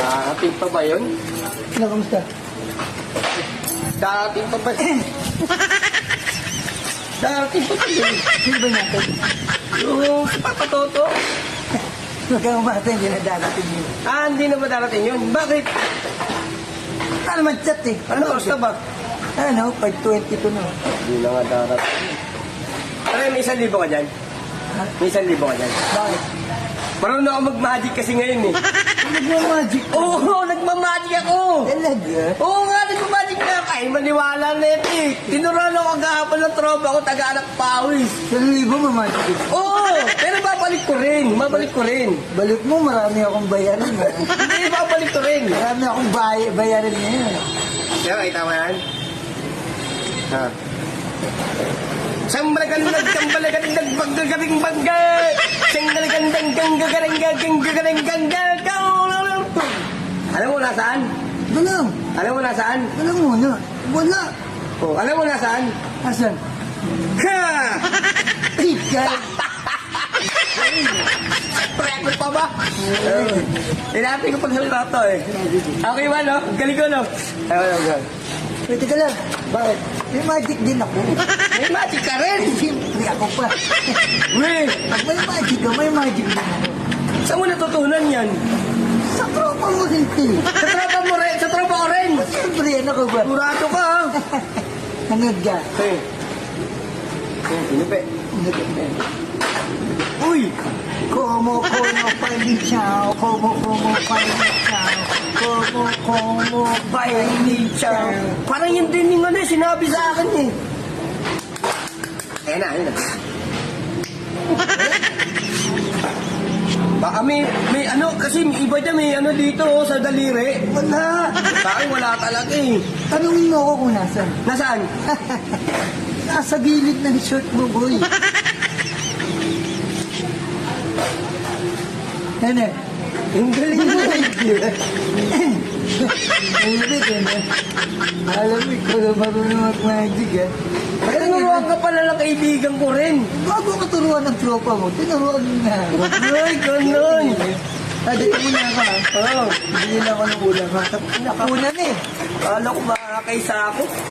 Darating pa ba yun? Ano, kamusta? Darating pa ba yun? Darating pa ba yun? Sino ba natin? Yung si Papa Toto. Huwag kang umasa, hindi na darating yun. Hindi na ba darating yun? Bakit? Ano naman chat eh? Ano oras na ba? Ano, 5:22 na. Hindi na nga darating. Pero may 1,000 ka dyan? Ha? May 1,000 ka dyan? Bakit? Marunong ako mag-magic kasi ngayon eh. Nagmamagic ka? Oo, nagmamagic ako. Talaga? Oo nga, nagmamagic na ako. Ay, maniwala na ito eh. Tinuruan ako agahapon ng tropa ko, taga-anak pawis. 1,000 mamagic ka? Oo, pero babalik ko rin. Babalik ko rin. Balik mo, marami akong bayarin. Ha? Hindi, babalik ko rin. Marami akong bayarin ngayon. Pero, ay, tama yan? Ha? Sambalagan nagkambalagan nagbagagaring bagay. Sambalagan naggagaring gagaring gagaring. Alam mo nasaan? Walang. Alam mo nasaan? Walang muna. Wala. Oh, alam mo nasaan? Asan? Ha! Ikaw. Record pa ba? Tinapin ko pag salita to eh. Okay ba no? Galing ko no? Ayun. Pwede ka lang. Bakit? May magic din ako. May magic ka rin! Siyempre ako pa. Weh! Pag may magic ka, may magic din ako. Saan mo natutunan yan? Sa tropa mo rin, Phil. Sa tropa mo rin! Sa tropa ko rin! Siyempre, ano ka ba? Murado ka ha! Hangad ka. Hey! Sinipe! Hangad ka. Uy! Como paili chow. Como paili chow. Como paili chow. Parang yun din yung ano eh, sinabi sa akin eh. Ayun na. Baka may ano, kasi may iba dyan, may ano dito oh, sa daliri. Wala. Sa akin wala talaga eh. Tanungin mo ako kung nasan. Nasaan? Nasa gilid ng shirt mo, boy. Ano? Ang galing mo eh. Mahilig, ano? Alam mo, ikaw na marunong mag-magic, ha? Tinuruan ka pala ng kaibigan ko rin. Bago ka turuan ng tropa mo, tinuruan mo na. Ay, ganun. Dito muna ako, ha? Oo. Bili lang ako ng ulam, ha? Nakunan eh. Kala ko makakaisa ako.